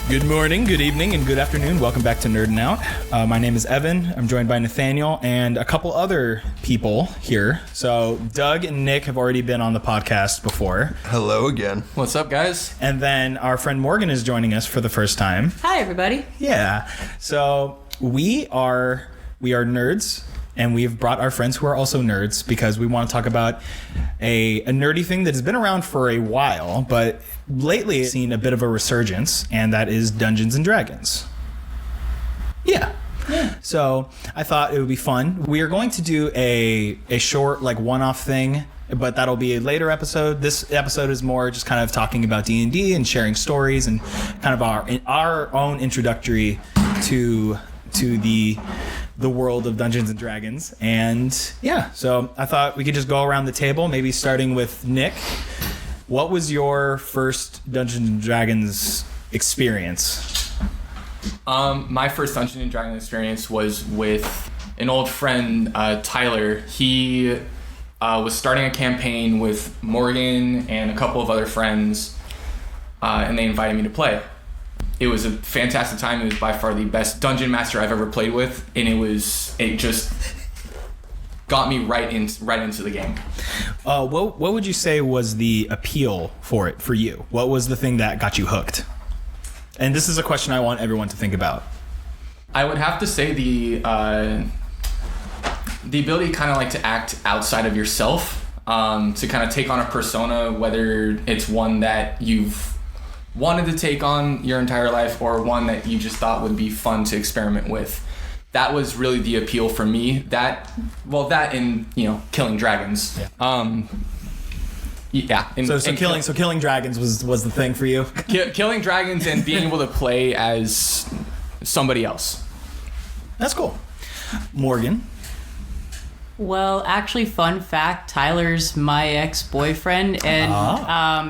Good morning, good evening, and good afternoon. Welcome back to Nerdin' Out. My name is Evan. I'm joined by Nathaniel and a couple other people here. So Doug and Nick have already been on the podcast before. Hello again. What's up, guys? And then our friend Morgan is joining us for the first time. Hi, everybody. Yeah. So we are nerds, and we've brought our friends who are also nerds because we want to talk about a nerdy thing that has been around for a while, but lately it's seen a bit of a resurgence, and that is Dungeons and Dragons. Yeah. So I thought it would be fun. We are going to do a short, like, one-off thing, but that'll be a later episode. This episode is more just kind of talking about D&D and sharing stories and kind of our own introductory to the world of Dungeons and Dragons. And yeah, so I thought we could just go around the table, maybe starting with Nick. What was your first Dungeons and Dragons experience? My first Dungeons and Dragons experience was with an old friend, Tyler. He was starting a campaign with Morgan and a couple of other friends, and they invited me to play. It was a fantastic time. It was by far the best dungeon master I've ever played with, and it just got me right into the game. What would you say was the appeal for you? What was the thing that got you hooked? And this is a question I want everyone to think about. I would have to say the ability kind of like to act outside of yourself, to kind of take on a persona, whether it's one that you've wanted to take on your entire life or one that you just thought would be fun to experiment with. That was really the appeal for me. That and killing dragons. Yeah. Killing dragons was the thing for you. Killing dragons and being able to play as somebody else. That's cool. Morgan. Well, actually, fun fact, Tyler's my ex-boyfriend, and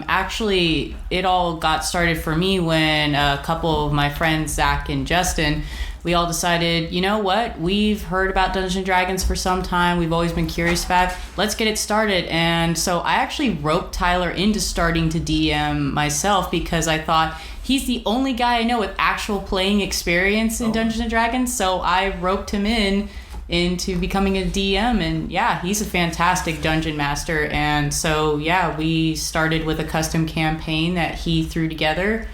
actually, it all got started for me when a couple of my friends, Zach and Justin, we all decided, you know what, we've heard about Dungeons & Dragons for some time, we've always been curious about it, let's get it started. And so I actually roped Tyler into starting to DM myself because I thought he's the only guy I know with actual playing experience in Dungeons & Dragons, so I roped him into becoming a DM, and yeah, he's a fantastic dungeon master. And so yeah, we started with a custom campaign that he threw together,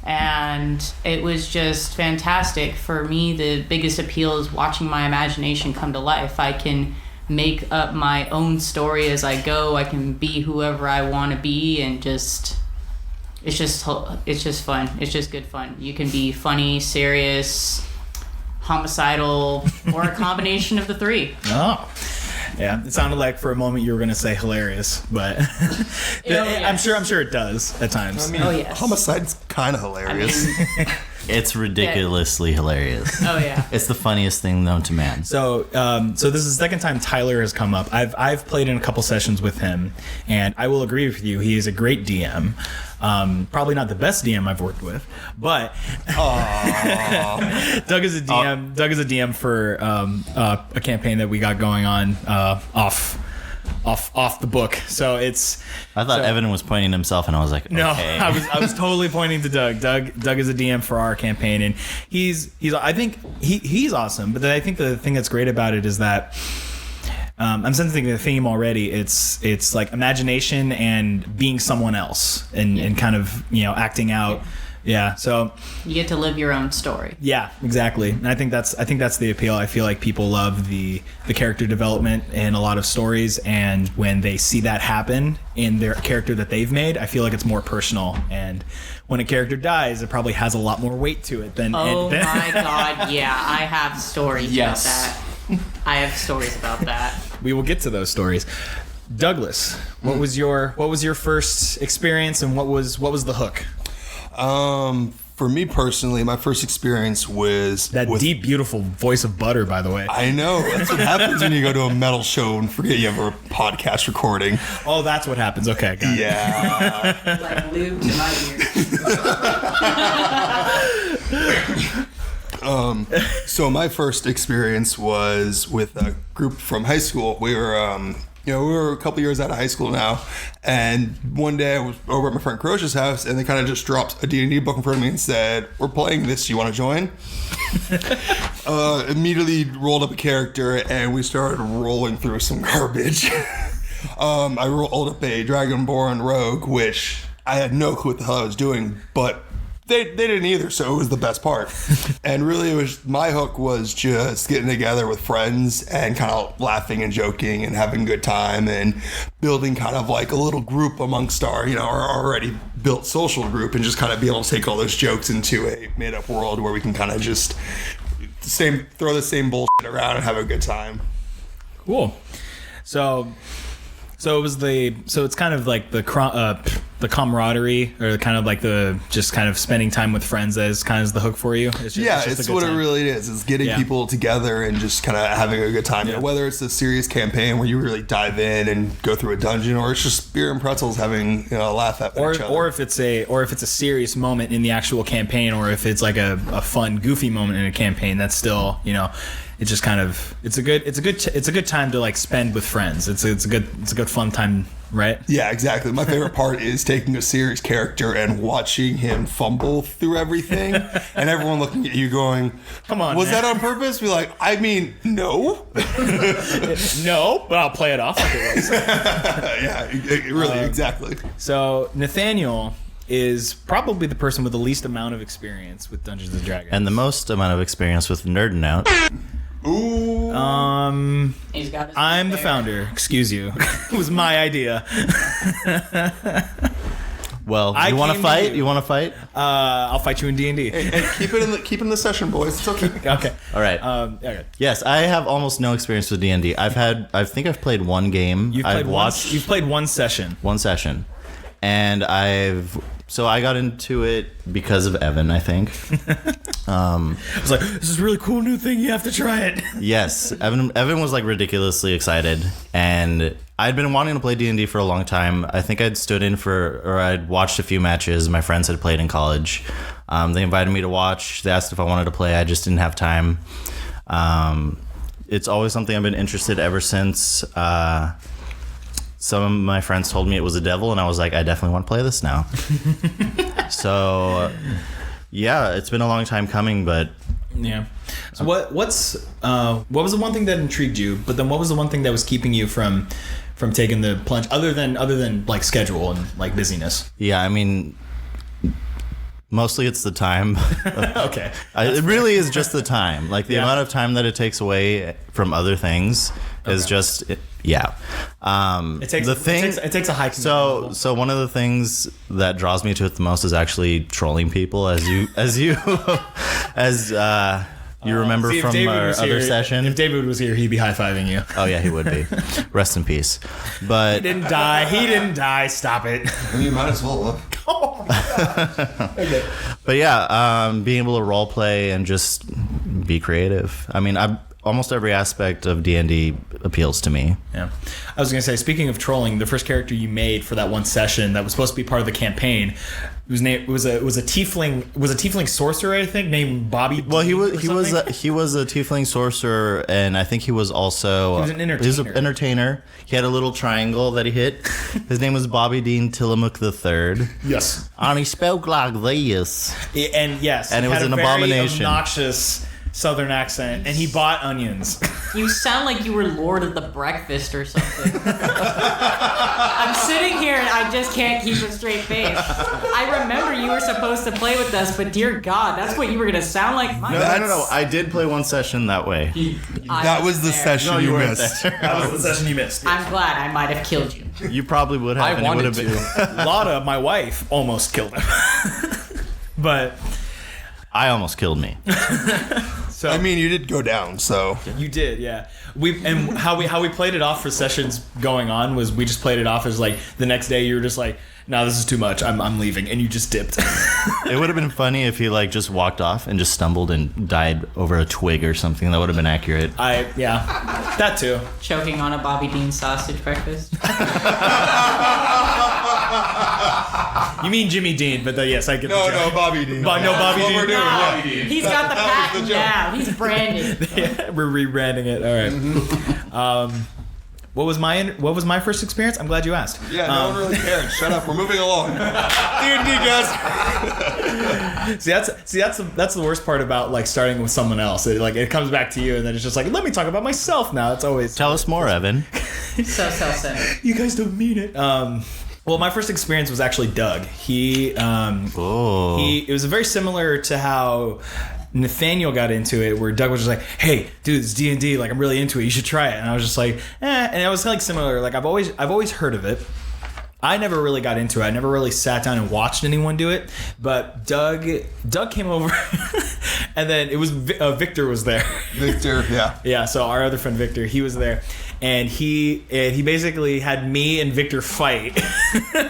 and it was just fantastic. For me, the biggest appeal is watching my imagination come to life. I can make up my own story as I go. I can be whoever I want to be, and it's just fun. It's just good fun. You can be funny, serious, homicidal, or a combination of the three. Oh, yeah. It sounded like for a moment you were going to say hilarious, but Yes. I'm sure it does at times. I mean, yes. Homicide's kind of hilarious. It's ridiculously hilarious. Oh yeah. It's the funniest thing known to man. So this is the second time Tyler has come up. I've played in a couple sessions with him, and I will agree with you. He is a great DM. Probably not the best DM I've worked with, but Doug is a DM. Doug is a DM for a campaign that we got going on off the book. So it's. I thought Evan was pointing to himself, and I was like, okay. No, I was totally pointing to Doug. Doug is a DM for our campaign, and he's I think he's awesome. But I think the thing that's great about it is that. I'm sensing the theme already. It's like imagination and being someone else and kind of, acting out. Yeah. So You get to live your own story. yeah, exactly. And I think that's the appeal. I feel like people love the character development in a lot of stories, and when they see that happen in their character that they've made, I feel like it's more personal. And when a character dies, it probably has a lot more weight to it than. Oh my God! Yeah, I have stories about that. I have stories about that. We will get to those stories. Douglas, what was your first experience, and what was the hook? For me personally, my first experience was That deep, beautiful voice of Butter, by the way. I know. That's what happens when you go to a metal show and forget you have a podcast recording. Oh, that's what happens. Okay, got it. Yeah. Like lube to my ears. So my first experience was with a group from high school. We were, we were a couple years out of high school now, and one day I was over at my friend Croce's house, and they kind of just dropped a D&D book in front of me and said, "We're playing this. You want to join?" Immediately rolled up a character, and we started rolling through some garbage. I rolled up a Dragonborn rogue, which I had no clue what the hell I was doing, but they didn't either, so it was the best part. And really, my hook was just getting together with friends and kind of laughing and joking and having a good time and building kind of like a little group amongst our already built social group, and just kind of be able to take all those jokes into a made-up world where we can kind of just throw the same bullshit around and have a good time. Cool. So it's kind of like the camaraderie, or kind of like the just kind of spending time with friends as kind of the hook for you. It's what it really is. It's getting people together and just kind of having a good time. Yeah. Whether it's a serious campaign where you really dive in and go through a dungeon, or it's just beer and pretzels having a laugh at each other. Or if it's a serious moment in the actual campaign, or if it's like a fun, goofy moment in a campaign, that's still it's just kind of it's a good time to like spend with friends. It's a good fun time, right? Yeah, exactly. My favorite part is taking a serious character and watching him fumble through everything, and everyone looking at you going, "Come on, was man. that on purpose?" Be like, "I mean, no, no, but I'll play it off like it was." Yeah, really, exactly. So Nathaneal is probably the person with the least amount of experience with Dungeons and Dragons, And the most amount of experience with nerding out. Ooh. He's got his I'm the founder. Excuse you. It was my idea. Well, I you want to came fight? to- You want to fight? I'll fight you in D&D. And keep it in the session, boys. It's okay. Okay. All right. Okay. Yes, I have almost no experience with D&D. I think I've played one game. I've watched You've played one session. one session, and I got into it because of Evan, I think. I was like, this is a really cool new thing. You have to try it. Yes, Evan was like ridiculously excited, and I'd been wanting to play D&D for a long time. I think I'd watched a few matches my friends had played in college. They invited me to watch. They asked if I wanted to play. I just didn't have time. It's always something I've been interested ever since. Some of my friends told me it was a devil, and I was like, I definitely want to play this now. So, yeah, it's been a long time coming, but Yeah. So what was the one thing that intrigued you? But then what was the one thing that was keeping you from taking the plunge, other than like schedule and like busyness? yeah, I mean, mostly it's the time. Okay. It really is just the time. Like the Yeah. amount of time that it takes away from other things is just yeah. It takes a high commitment. So one of the things that draws me to it the most is actually trolling people, as you remember See, if from David our was other here- session. If David was here, he'd be high-fiving you. Oh yeah, he would be. Rest in peace. But He didn't die. Stop it. You might as well. But yeah, being able to role play and just be creative. I mean, almost every aspect of D&D appeals to me. Yeah. I was going to say, speaking of trolling, the first character you made for that one session that was supposed to be part of the campaign was a tiefling sorcerer, I think, named Bobby. Well, he was something? he was a tiefling sorcerer, and I think he was also He was an entertainer. He was an entertainer. He had a little triangle that he hit. His name was Bobby Dean Tillamook III. Yes. And he spoke like this. And yes. And it he was had an a very abomination. obnoxious Southern accent, and he bought onions. You sound like you were Lord of the Breakfast or something. I'm sitting here and I just can't keep a straight face. I remember you were supposed to play with us, but dear God, that's what you were going to sound like. My No. I did play one session that way. That was the there. session No, you weren't missed. there. That was the session you missed. I'm glad I might have killed you. You probably would have. I and it would wanted have been. to. Lotta, my wife, almost killed him. But I almost killed me. so I mean, you did go down, so. you did, yeah. How we played it off for sessions going on was we just played it off as like the next day you were just like, no, this is too much. I'm leaving, and you just dipped. It would have been funny if he like just walked off and just stumbled and died over a twig or something. That would have been accurate. That too. Choking on a Bobby Dean sausage breakfast. You mean Jimmy Dean, but yes, I get the No, joke. Bobby Dean. No, Bobby What Dean. we're doing, yeah. He's got the That was patent the joke. now. He's branded. Yeah, we're rebranding it. All right. What was my first experience? I'm glad you asked. Yeah, no one really cares. Shut up. We're moving along. D&D, guys. That's the worst part about like starting with someone else. It comes back to you, and then it's just like, let me talk about myself now. It's always Tell us more, Evan. So self-centered. you guys don't mean it. Well, my first experience was actually Doug. It was very similar to how Nathaniel got into it, where Doug was just like, hey dude, it's D&D, like I'm really into it, you should try it. And I was just like, and it was like similar, like I've always heard of it. I never really got into it. I never really sat down and watched anyone do it, but Doug came over and then it was Victor was there. Victor, yeah. Yeah, so our other friend Victor, he was there, and he basically had me and Victor fight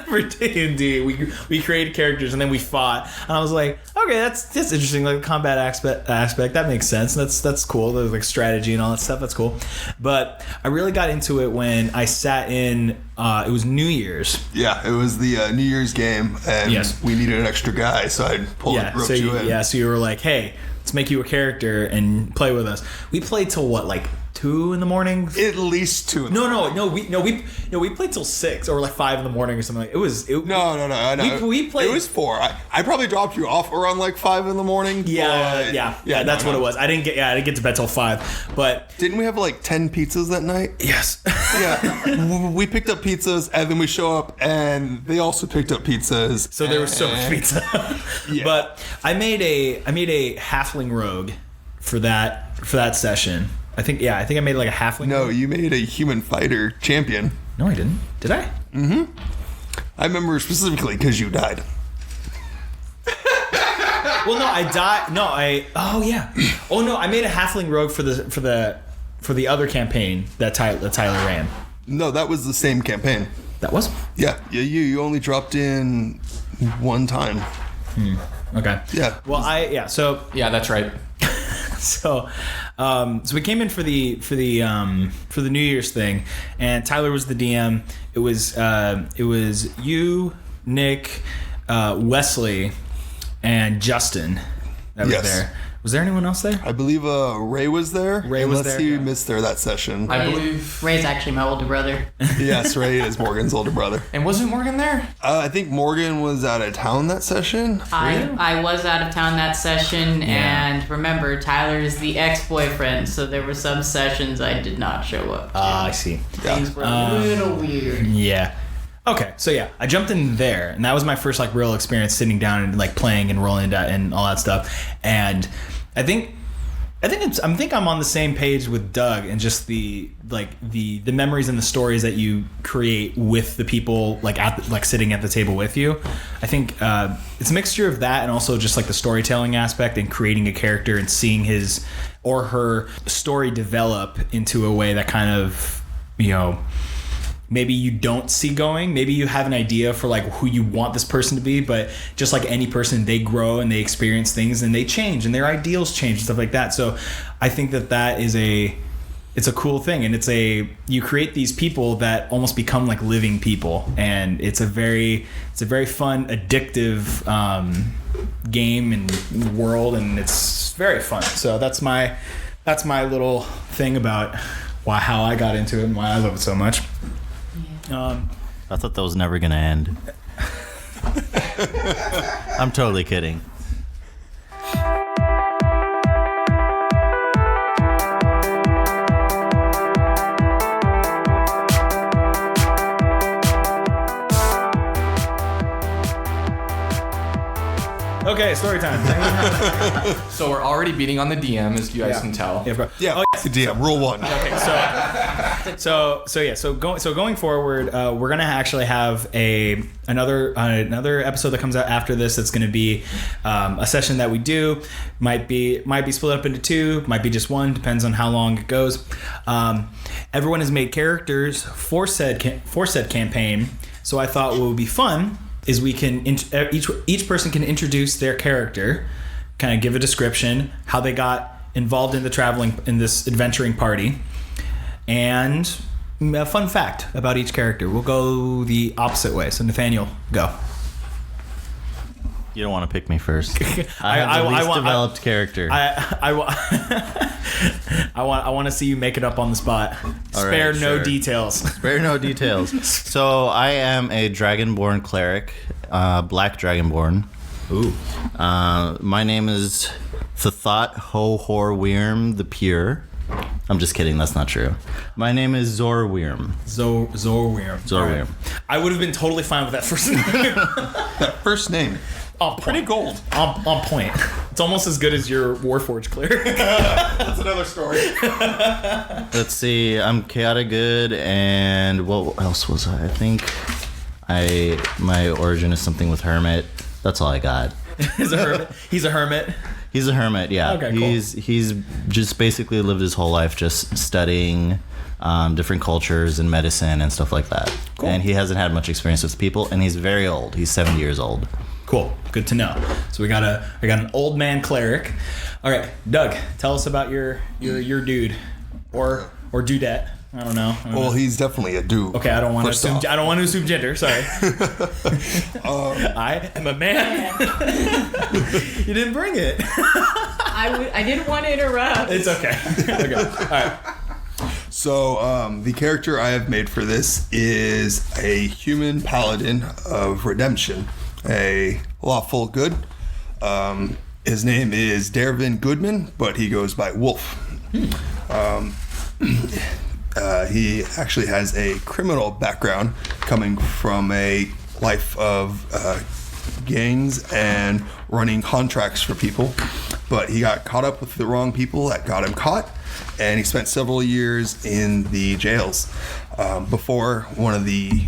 for D&D. We created characters and then we fought, and I was like, okay, that's interesting, like the combat aspect that makes sense. That's cool. There's like strategy and all that stuff. That's cool. But I really got into it when I sat in. It was New Year's. Yeah, it was the New Year's game, and Yes. we needed an extra guy, so I roped you in. So you were like, hey, let's make you a character and play with us. We played till what, like 2 in the morning? At least 2. We played till 6 or like 5 in the morning or something. Like No. We played. It was 4. I probably dropped you off around like 5 in the morning. Yeah. That's what it was. I didn't get to bed till 5, but Didn't we have like 10 pizzas that night? yes. Yeah. We picked up pizzas, and then we show up, and they also picked up pizzas. So there was so much pizza. Yeah. But I made a halfling rogue for that session. I think I made like a halfling. No, you made a human fighter champion. No, I didn't. Did I? I remember specifically because you died. Well, no, I died. No, oh yeah. Oh no, I made a halfling rogue for the other campaign that Tyler ran. No, that was the same campaign. That was. Yeah, you only dropped in one time. Okay. Yeah. Well, So Yeah, that's right. so we came in for the New Year's thing, and Tyler was the DM. It was you, Nick, Wesley, and Justin that were Yes. there. Was there anyone else there? I believe Ray was there. Ray was unless there, he yeah. missed there that session. I believe. Ray's actually my older brother. Yes, Ray is Morgan's older brother. And wasn't Morgan there? I think Morgan was out of town that session. I was out of town that session, and remember, Tyler's the ex-boyfriend, so there were some sessions I did not show up to. I see. Things were a little weird. Yeah. Okay, so yeah, I jumped in there, and that was my first like real experience sitting down and like playing and rolling and all that stuff. And I think I'm on the same page with Doug, and just the memories and the stories that you create with the people like sitting at the table with you. I think it's a mixture of that and also just like the storytelling aspect and creating a character and seeing his or her story develop into a way that kind of, maybe you don't see going. Maybe you have an idea for like who you want this person to be, but just like any person, they grow and they experience things and they change and their ideals change and stuff like that. So I think that is it's a cool thing, and you create these people that almost become like living people, and it's a very fun, addictive game and world, and it's very fun. So that's my little thing about how I got into it and why I love it so much. I thought that was never gonna end. I'm totally kidding. Okay, story time. So we're already beating on the DM, as you guys can tell. Yeah, bro. Yeah, DM, roll 1. Okay, so going forward, we're gonna actually have another episode that comes out after this. That's gonna be a session that we do. Might be split up into 2, might be just 1, depends on how long it goes. Everyone has made characters for said campaign, so I thought what would be fun is we can each person can introduce their character, kind of give a description, how they got involved in this adventuring party, and a fun fact about each character. We'll go the opposite way. So Nathaniel, go. You don't want to pick me first. I have the least want- developed character. I want to see you make it up on the spot. Spare no sure. details. Spare no details. So I am a Dragonborn cleric, black Dragonborn. Ooh. My name is Thought Ho Hor Wyrm the Pure. I'm just kidding. That's not true. My name is Zorwyrm. Zorwyrm. Zorwyrm. I would have been totally fine with that first name. That first name. Pretty gold. On point. It's almost as good as your Warforged cleric. That's another story. Let's see. I'm chaotic good, and what else was I? I think my origin is something with hermit. That's all I got. He's a hermit. He's a hermit. He's a hermit, yeah. Okay, cool. He's just basically lived his whole life just studying different cultures and medicine and stuff like that. Cool. And he hasn't had much experience with people, and he's very old. He's 70 years old. Cool. Good to know. So we got an old man cleric. All right, Doug, tell us about your dude or dudette. I don't know. Well, he's definitely a dude. Okay, I don't want to First assume. off. I don't want to assume gender. Sorry. I am a man. You didn't bring it. I didn't want to interrupt. It's okay. Okay. All right. So, the character I have made for this is a human paladin of redemption, a lawful good. His name is Dervin Goodman, but he goes by Wolf. He actually has a criminal background coming from a life of gangs and running contracts for people, but he got caught up with the wrong people that got him caught, and he spent several years in the jails before one of the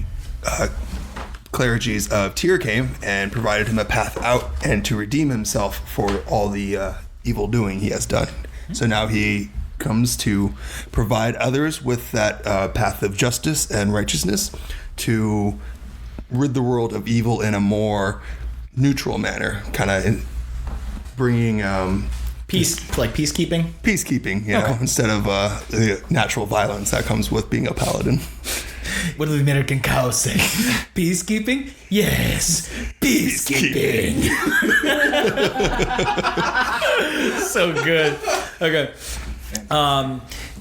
cleriges of Tyr came and provided him a path out and to redeem himself for all the evil doing he has done. So now he comes to provide others with that path of justice and righteousness to rid the world of evil in a more neutral manner, kind of bringing Peacekeeping. peacekeeping, you know, instead of the natural violence that comes with being a paladin. What do the American cows say? Peacekeeping? Yes, peacekeeping. So good. Okay.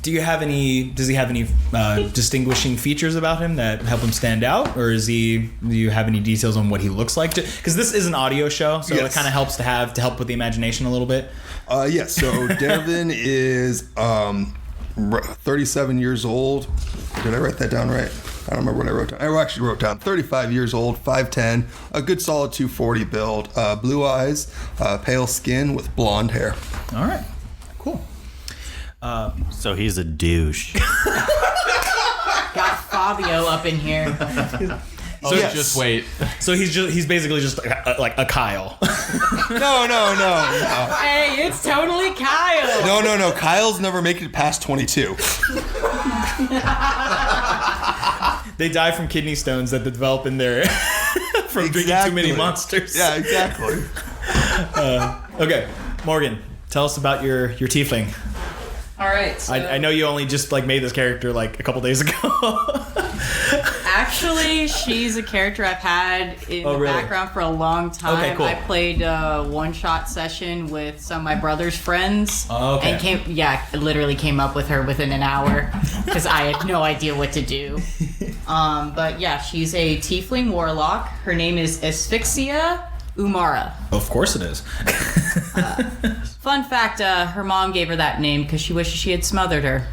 Does he have any distinguishing features about him that help him stand out, or do you have any details on what he looks like? Because this is an audio show, so Yes. it kind of helps to help with the imagination a little bit. Yes, so Devin is 37 years old. Did I write that down right? I don't remember what I wrote down. I actually wrote down 35 years old, 5'10", a good solid 240 build, blue eyes, pale skin with blonde hair. All right, cool. So he's a douche. Got Fabio up in here. So yes. just wait. So he's basically just like a Kyle. No. Hey, it's totally Kyle. No. Kyle's never make it past 22. They die from kidney stones that develop in their from drinking too many monsters. Yeah, exactly. Okay, Morgan, tell us about your tiefling. All right. So I know you only just made this character a couple days ago. actually, she's a character I've had in the really? background for a long time. Okay, cool. I played a one-shot session with some of my brother's friends. Oh, okay. And literally came up with her within an hour because I had no idea what to do. But yeah, she's a tiefling warlock. Her name is Asphyxia Umara. Of course it is. Fun fact, her mom gave her that name because she wishes she had smothered her.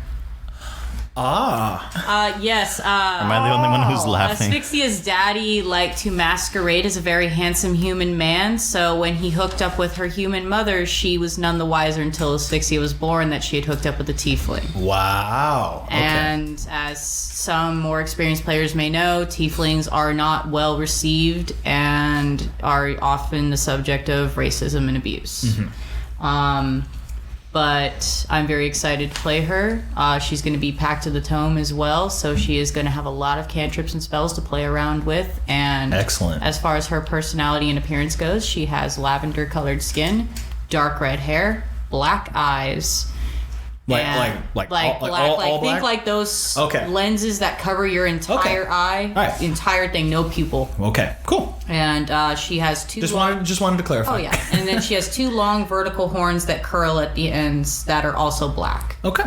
Yes. Am I the only one who's laughing? Asphyxia's daddy liked to masquerade as a very handsome human man, so when he hooked up with her human mother, she was none the wiser until Asphyxia was born that she had hooked up with a tiefling. Wow. Okay. And as some more experienced players may know, tieflings are not well received and are often the subject of racism and abuse. Mm-hmm. But I'm very excited to play her. She's going to be Pact to the Tome as well, so she is going to have a lot of cantrips and spells to play around with. And excellent. As far as her personality and appearance goes, she has lavender-colored skin, dark red hair, black eyes, Like black. all Think black? like those Okay. lenses that cover your entire eye, Right. entire thing, no pupil. Okay, cool. And she has two. Just wanted to clarify. Oh yeah, and then she has two long vertical horns that curl at the ends that are also black. Okay.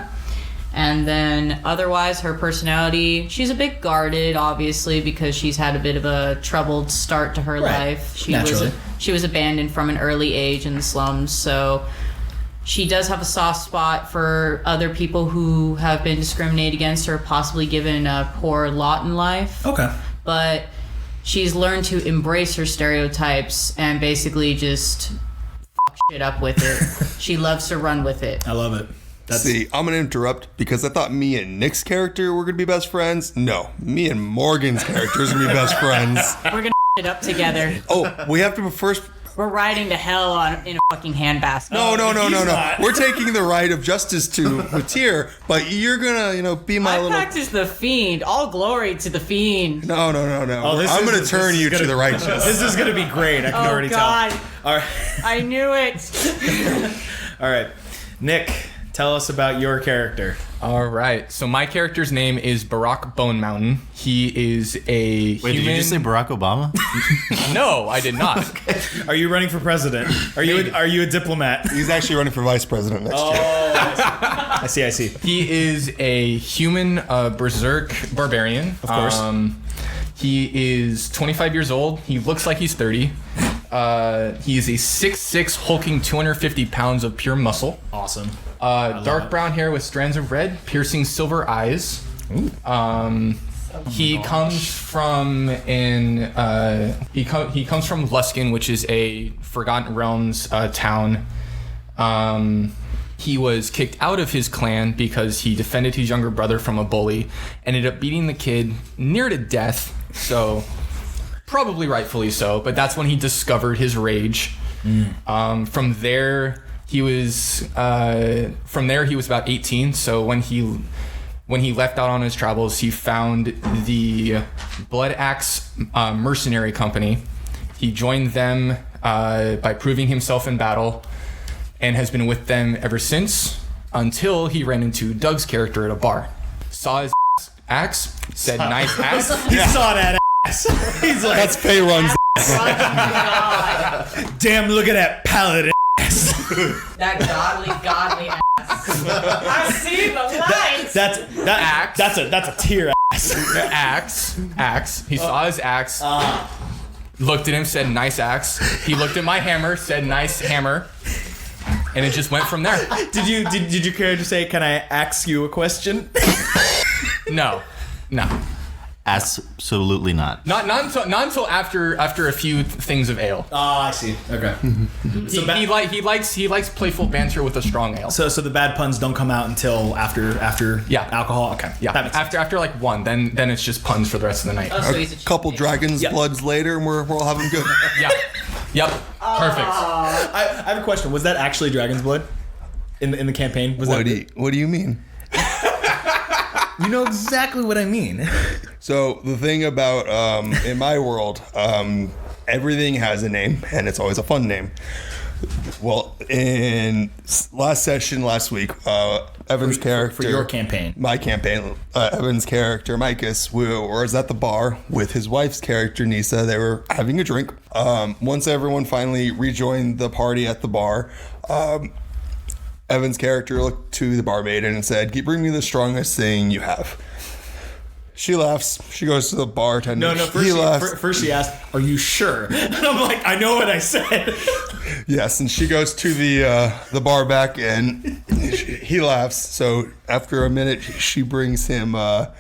And then otherwise, her personality, she's a bit guarded, obviously, because she's had a bit of a troubled start to her Right. life. Naturally. She was abandoned from an early age in the slums, so she does have a soft spot for other people who have been discriminated against or possibly given a poor lot in life. Okay. But she's learned to embrace her stereotypes and basically just fuck shit up with it. She loves to run with it. I love it. See, I'm going to interrupt because I thought me and Nick's character were going to be best friends. No, me and Morgan's characters are going to be best friends. We're gonna it up together. Oh, we have to first... We're riding to hell in a fucking handbasket. No. not. We're taking the right of justice to Matir, but you're going to, be my I little... practice the fiend. All glory to the fiend. No. Oh, I'm going to turn you to the righteous. This is gonna be great. I can Oh already God! tell. All right. I knew it. All right. Nick, tell us about your character. All right. So my character's name is Barack Bone Mountain. He is a Wait, human. did you just say Barack Obama? No, I did not. Are you running for president? Are you a diplomat? He's actually running for vice president next year. I see. He is a human berserk barbarian. Of course. He is 25 years old. He looks like he's 30. He is a 6'6", hulking 250 pounds of pure muscle. Awesome. Dark brown hair with strands of red, piercing silver eyes. He comes from he comes from Luskin, which is a Forgotten Realms town. He was kicked out of his clan because he defended his younger brother from a bully. Ended up beating the kid near to death. So probably rightfully so. But that's when he discovered his rage. From there. He was about 18. So when he left out on his travels, he found the Blood Axe mercenary company. He joined them by proving himself in battle, and has been with them ever since until he ran into Doug's character at a bar. Saw his axe, said nice axe. He saw that ass. He's like, That's Pay Run's. damn, look at that paladin. That godly ass. I see the lights. That's a tear ass. Axe. He saw his axe. Looked at him, said nice axe. He looked at my hammer, said nice hammer. And it just went from there. Did you care to say, can I ask you a question? No. Absolutely not. Not until after a few things of ale. Oh, I see. Okay. He likes playful banter with a strong ale. So the bad puns don't come out until after alcohol. Okay. Yeah. That makes sense. After like one, then it's just puns for the rest of the night. Oh, so he's a A couple cheap Dragon's Yeah. Bloods later, and we're all having good. Yeah. Yep. Perfect. I have a question. Was that actually Dragon's Blood in the campaign? Was What do you mean? You know exactly what I mean. So the thing about in my world, everything has a name, and it's always a fun name. Well, in last week, Evan's character For your campaign. my campaign, Evan's character Micus was at the bar with his wife's character Nisa. They were having a drink. Once everyone finally rejoined the party at the bar, Evan's character looked to the barmaid and said, "Bring me the strongest thing you have." She laughs. She goes to the bartender. No. First she asked, "Are you sure?" And I'm like, "I know what I said." Yes, and she goes to the bar back, and he laughs. So after a minute, she brings him a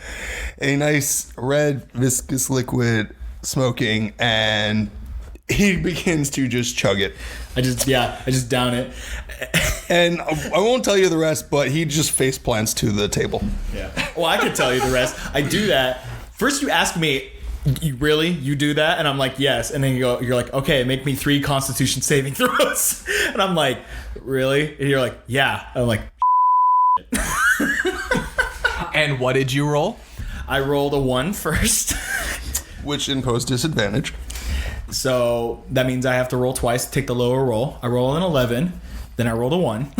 nice red viscous liquid smoking, and he begins to just chug it. I just down it. And I won't tell you the rest, but he just face plants to the table. Yeah. Well, I could tell you the rest. I do that. First, you ask me, you do that? And I'm like, yes. And then you're like, okay, make me 3 Constitution saving throws. And I'm like, really? And you're like, yeah. And I'm like, And what did you roll? I rolled a 1 first. Which imposed disadvantage. So that means I have to roll twice, take the lower roll. I roll an 11, then I rolled a 1.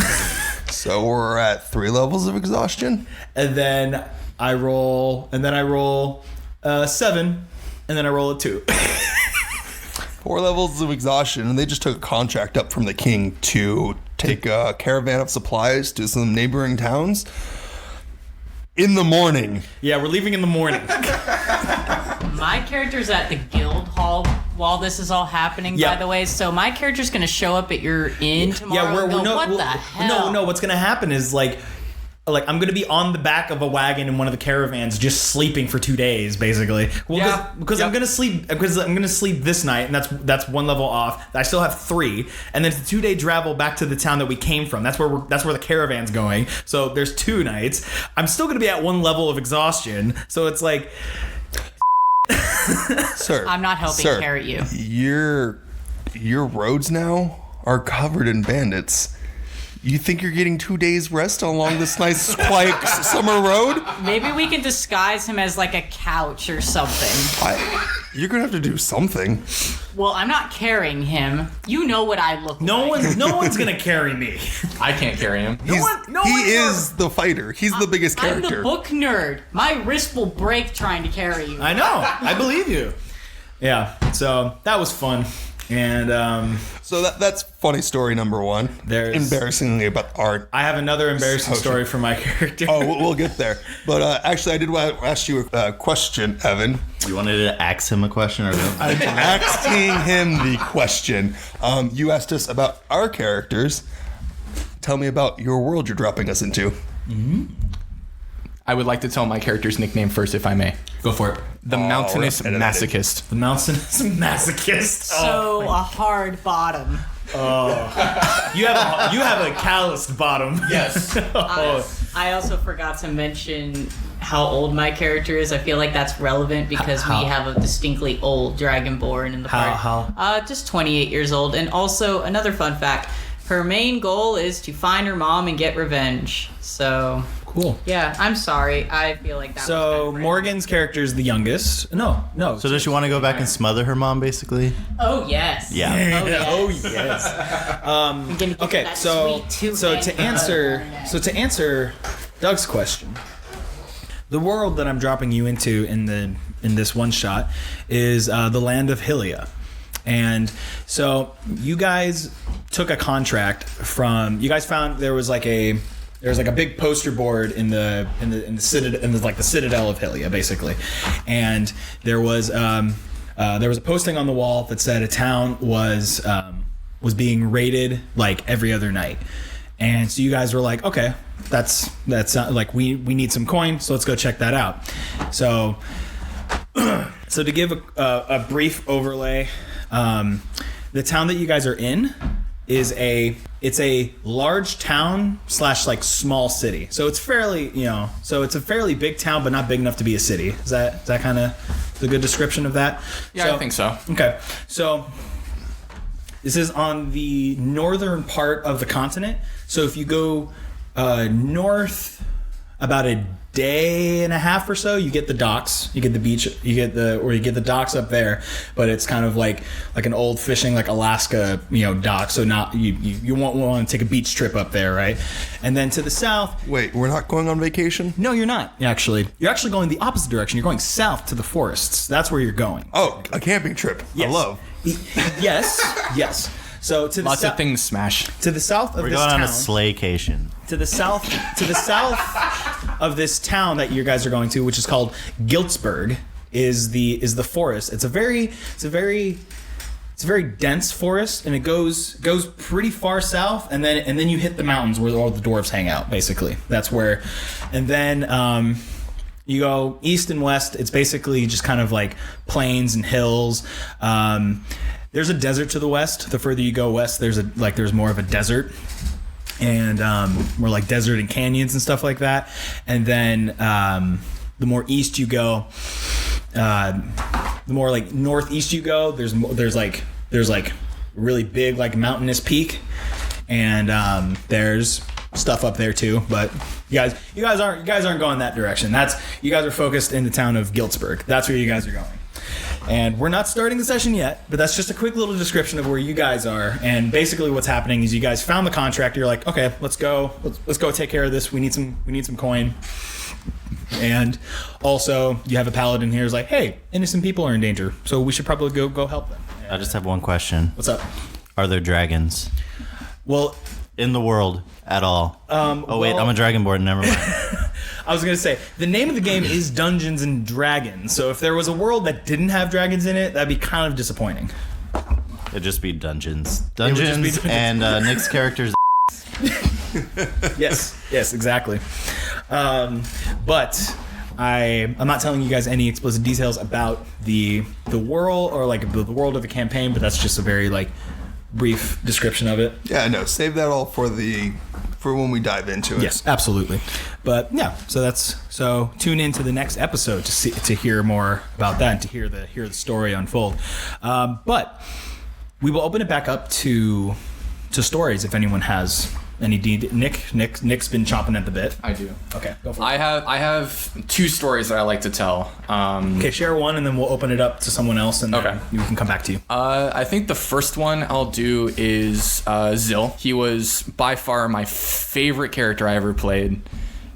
So we're at 3 levels of exhaustion. And then I roll 7, and then I roll a 2. 4 levels of exhaustion, and they just took a contract up from the king to take a caravan of supplies to some neighboring towns in the morning. Yeah, we're leaving in the morning. My character's at the guild hall while this is all happening, Yeah. by the way. So my character's going to show up at your inn tomorrow Yeah, and go, what the hell? No. What's gonna happen is like I'm gonna be on the back of a wagon in one of the caravans, just sleeping for 2 days, basically. Well, Yeah. because Yep. I'm gonna sleep this night, and that's 1 level off. I still have 3, and then it's a 2-day travel back to the town that we came from. That's where the caravan's going. So there's 2 nights. I'm still gonna be at 1 level of exhaustion. So it's like, Sir, I'm not helping sir, carry you. Your roads now are covered in bandits. You think you're getting 2 days rest along this nice, quiet summer road? Maybe we can disguise him as like a couch or something. You're gonna have to do something. Well, I'm not carrying him. You know what I look no like. one's gonna carry me. I can't carry him. He is the fighter. He's the biggest I'm character. the book nerd. My wrist will break trying to carry you. I know. I believe you. Yeah. So that was fun. And So that's funny story number 1. There's- embarrassingly about art. I have another embarrassing story for my character. Oh, we'll get there. But actually, I did want to ask you a question, Evan. You wanted to ask him a question, or I'm asking him the question. You asked us about our characters. Tell me about your world you're dropping us into. I would like to tell my character's nickname first, if I may. Go for it. The Mountainous right. Masochist. The mountainous masochist. So a hard bottom. You have a calloused bottom. Yes. I also forgot to mention how old my character is. I feel like that's relevant because we have a distinctly old dragonborn in the How- party. Just 28 years old. And also, another fun fact, her main goal is to find her mom and get revenge. So, Cool. yeah, I'm sorry. I feel like that was kind So of Morgan's character is the youngest. No. so does she want to go back and smother her mom, basically? Oh, yes. Yeah. Oh, yes. yes. I'm gonna give Okay. that So sweet tooth to answer Doug's question, the world that I'm dropping you into in this one shot is the land of Hylia. And so you guys took a contract from. You guys found there was like a big poster board in the citadel of Hylia, basically, and there was a posting on the wall that said a town was being raided like every other night. And so you guys were like, okay, that's like we need some coin, so let's go check that out. So to give a brief overlay, the town that you guys are in is a large town / like small city. So it's fairly, it's a fairly big town, but not big enough to be a city. Is that kind of the good description of that? Yeah, I think so. Okay, so this is on the northern part of the continent. So if you go north about a day and a half or so, you get the docks, you get the beach, you get the docks up there, but it's kind of like an old fishing, like Alaska, dock. So not you won't want to take a beach trip up there, right? And then to the south. Wait, we're not going on vacation? No, you're not. Actually, you're actually going the opposite direction. You're going south to the forests. That's where you're going. Oh, a camping trip. Yes. I love. Yes. So to the Lots of things smash. to the south of We're this going town. on a slaycation. To the south of this town that you guys are going to, which is called Giltsburg, is the forest. It's a very dense forest, and it goes pretty far south, and then you hit the mountains where all the dwarves hang out. Basically, that's where, and then you go east and west. It's basically just kind of like plains and hills. There's a desert to the west. The further you go west, there's more of a desert. And more like desert and canyons and stuff like that. And then the more east you go, the more like northeast you go, there's like really big like mountainous peak, and there's stuff up there too. But you guys aren't going that direction. You guys are focused in the town of Giltsburg. That's where you guys are going. And we're not starting the session yet, but that's just a quick little description of where you guys are. And basically what's happening is you guys found the contract. You're like, okay, let's go take care of this. We need some coin. And also you have a paladin here who's like, hey, innocent people are in danger, so we should probably go help them. I just have one question. What's up? Are there dragons Well, in the world at all? Wait, I'm a dragonborn. Never mind. I was going to say, the name of the game is Dungeons and Dragons. So if there was a world that didn't have dragons in it, that'd be kind of disappointing. It'd just be dungeons. It would just be Dungeons and Nick's character's. Yes, exactly. But I'm not telling you guys any explicit details about the world or like the world of the campaign, but that's just a very like brief description of it. Yeah, no, save that all for when we dive into it. Yes, absolutely. But yeah, so tune into the next episode to hear more about that and to hear the story unfold. But we will open it back up to stories if anyone has any. Nick's been chomping at the bit. I do. Okay, go for it. I have 2 stories that I like to tell. Okay, share one and then we'll open it up to someone else and then we can come back to you. I think the first one I'll do is Zill. He was by far my favorite character I ever played.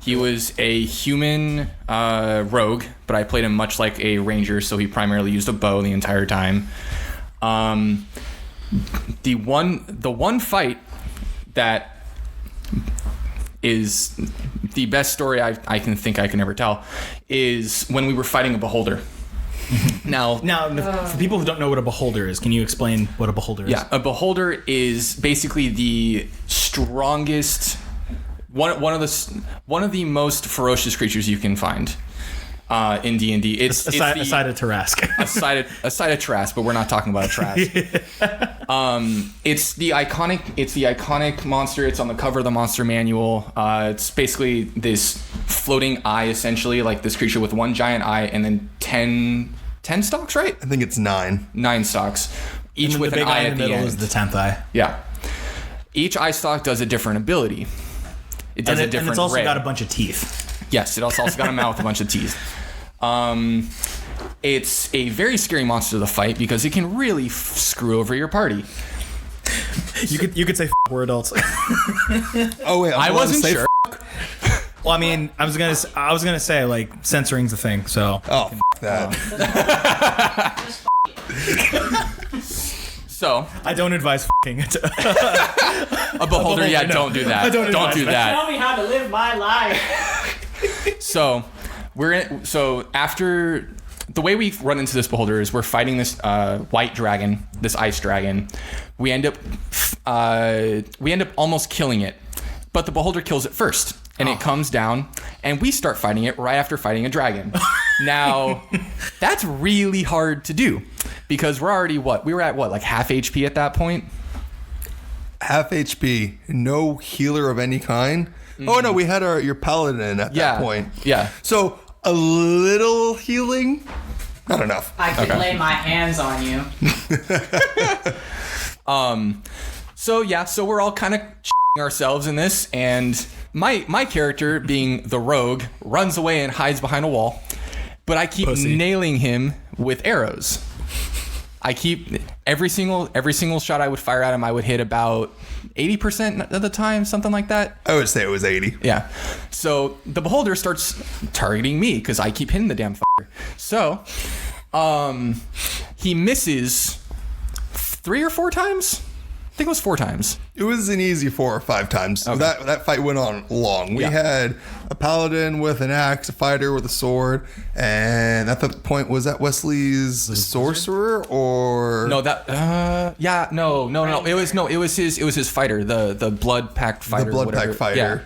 He was a human rogue, but I played him much like a ranger, so he primarily used a bow the entire time. The one fight that is the best story I can ever tell is when we were fighting a beholder. Now, for people who don't know what a beholder is, can you explain what a beholder is? Yeah, a beholder is basically the strongest, one of the most ferocious creatures you can find in D&D. It's aside of Tarask. aside of Trask, but we're not talking about a Trask. It's the iconic monster. It's on the cover of the monster manual. It's basically this floating eye, essentially, like this creature with one giant eye and then 10 stalks, right? I think it's 9. 9 stalks, each with the an big eye in at the the middle end. is the 10th eye. Yeah. Each eye stalk does a different ability. It does a different and it's also ray. got a bunch of teeth. Yes, it also got a mouth with a bunch of teeth. It's a very scary monster to fight because it can really say over your party. You could say we're adults. Oh wait, I wasn't sure. Well, I mean, I was gonna say like censoring's the thing. So That. So I don't advise f***ing it. a beholder, yeah, no. don't do that. I don't Don't advise do that. that. Tell me how to live my life. So after the way we run into this beholder is we're fighting this white dragon, this ice dragon. We end up almost killing it, but the beholder kills it first, and it comes down, and we start fighting it right after fighting a dragon. Now, that's really hard to do because we're already we were at like half HP at that point. Half HP, no healer of any kind. Mm-hmm. Oh no, we had your paladin at that point. Yeah. So a little healing, not enough. I could lay my hands on you. So we're all kind of ourselves in this, and my character, being the rogue, runs away and hides behind a wall, but I keep nailing him with arrows. I keep every single shot I would fire at him, I would hit about 80% of the time, something like that. I would say it was 80. Yeah. So the beholder starts targeting me because I keep hitting the damn fucker. So he misses 3 or 4 times. I think it was 4 times. It was an easy 4 or 5 times. Okay. That fight went on long. We had a paladin with an axe, a fighter with a sword, and at that point, was that Wesley's sorcerer or No, that no. It was his fighter, the blood pact fighter. the blood pack fighter? Yeah.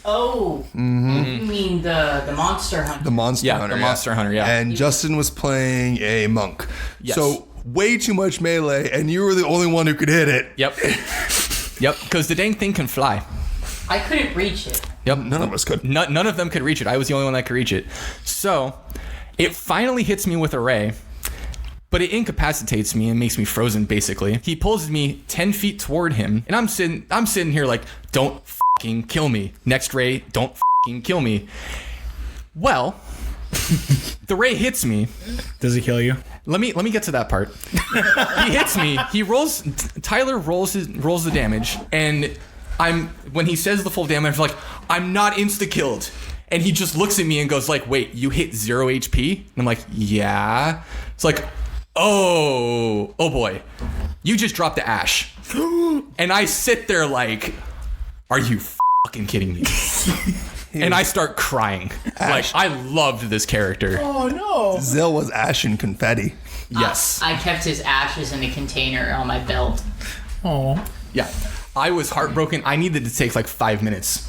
Oh, you mean the monster hunter? The monster hunter. The monster hunter, yeah. And Justin was playing a monk. Yes. So way too much melee, and you were the only one who could hit it. Yep. Because the dang thing can fly. I couldn't reach it. Yep. None of us could. None of them could reach it. I was the only one that could reach it. So it finally hits me with a ray, but it incapacitates me and makes me frozen, basically. He pulls me 10 feet toward him, and I'm sitting here like, don't fucking kill me. Next ray, don't fucking kill me. Well, The ray hits me. Does he kill you? Let me get to that part. He hits me. Tyler rolls the damage, and when he says the full damage, I'm like, I'm not insta-killed. And he just looks at me and goes like, wait, you hit 0 HP? And I'm like, yeah. It's like, oh boy, you just dropped the ash. And I sit there like, are you fucking kidding me? And I start crying. Ash. Like, I loved this character. Oh no. Zill was ash and confetti. Yes. I kept his ashes in a container on my belt. Oh. Yeah. I was heartbroken. I needed to take like 5 minutes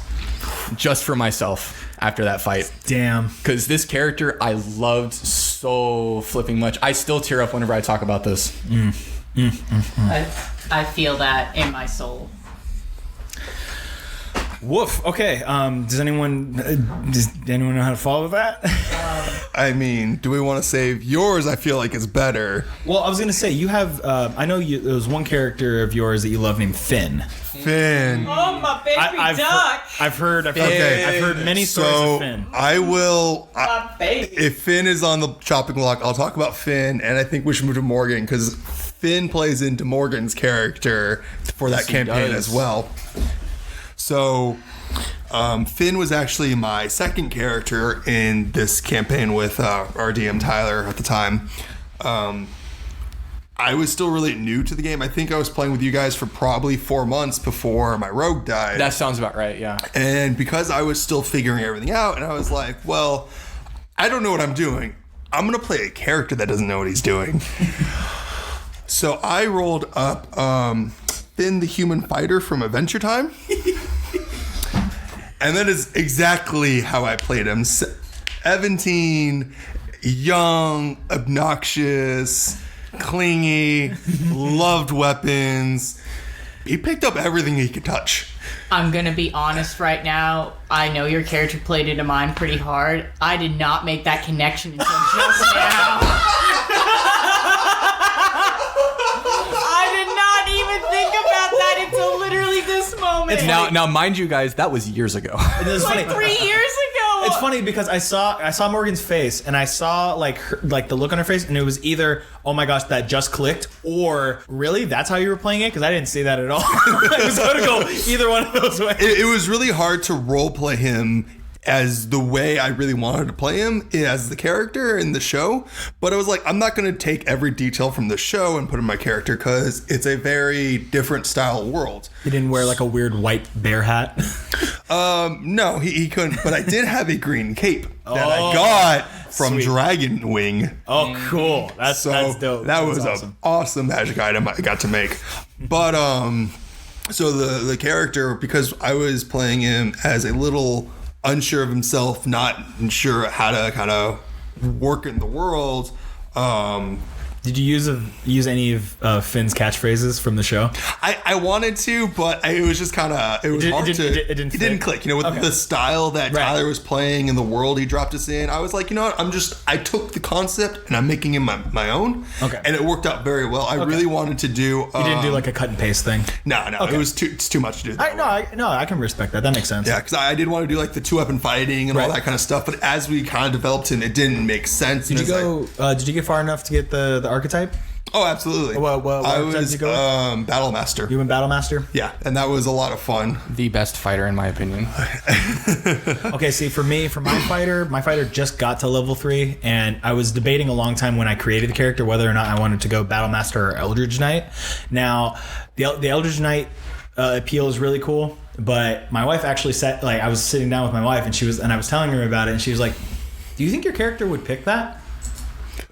just for myself after that fight. Damn. Because this character I loved so flipping much. I still tear up whenever I talk about this. I feel that in my soul. Woof. Okay. Does anyone know how to follow that? I mean, do we want to save yours? I feel like it's better. Well, I was gonna say you have. I know there was one character of yours that you love named Finn. Finn. Oh, my baby I've heard many stories So of Finn. I will. My baby. If Finn is on the chopping block, I'll talk about Finn, and I think we should move to Morgan because Finn plays into Morgan's character for that he campaign does. as well. So, Finn was actually my second character in this campaign with our DM Tyler at the time. I was still really new to the game. I think I was playing with you guys for probably 4 months before my rogue died. That sounds about right, yeah. And because I was still figuring everything out, and I was like, well, I don't know what I'm doing. I'm going to play a character that doesn't know what he's doing. So I rolled up Finn the Human Fighter from Adventure Time. And that is exactly how I played him. 17, young, obnoxious, clingy, loved weapons. He picked up everything he could touch. I'm gonna be honest right now. I know your character played into mine pretty hard. I did not make that connection until just now. I did not even think about that until literally this moment. Now, mind you guys, that was years ago. It was like funny. 3 years ago. It's funny because I saw Morgan's face and I saw like the look on her face, and it was either, oh my gosh, that just clicked, or really that's how you were playing it, because I didn't see that at all. I was going to go either one of those ways. It was really hard to role play him as the way I really wanted to play him as the character in the show. But I was like, I'm not going to take every detail from the show and put in my character because it's a very different style world. He didn't wear like a weird white bear hat. No, he couldn't. But I did have a green cape that I got from sweet. Dragon Wing. Oh, cool. That's dope. That was That's an awesome magic item I got to make. But so the character, because I was playing him as a little unsure of himself, not sure how to kind of work in the world. Did you use any of Finn's catchphrases from the show? I wanted to, but it was just kind of it didn't click. You know, with the style that Tyler was playing and the world he dropped us in, I was like, you know what? I took the concept and I'm making it my own. Okay. And it worked out very well. I really wanted to do. You didn't do like a cut and paste thing. No, it's too much to do. I can respect that. That makes sense. Yeah, because I did want to do like the 2-weapon fighting and all that kind of stuff, but as we kind of developed him, it didn't make sense. Did you get far enough to get the archetype? Oh, absolutely. What I archetype was did you go with? Battle Master. You went Battle Master? Yeah, and that was a lot of fun. The best fighter, in my opinion. Okay, see, for my fighter just got to level 3, and I was debating a long time when I created the character whether or not I wanted to go Battle Master or Eldritch Knight. Now, the Eldritch Knight appeal is really cool, but my wife actually said, like, I was sitting down with my wife, and I was telling her about it, and she was like, "Do you think your character would pick that?"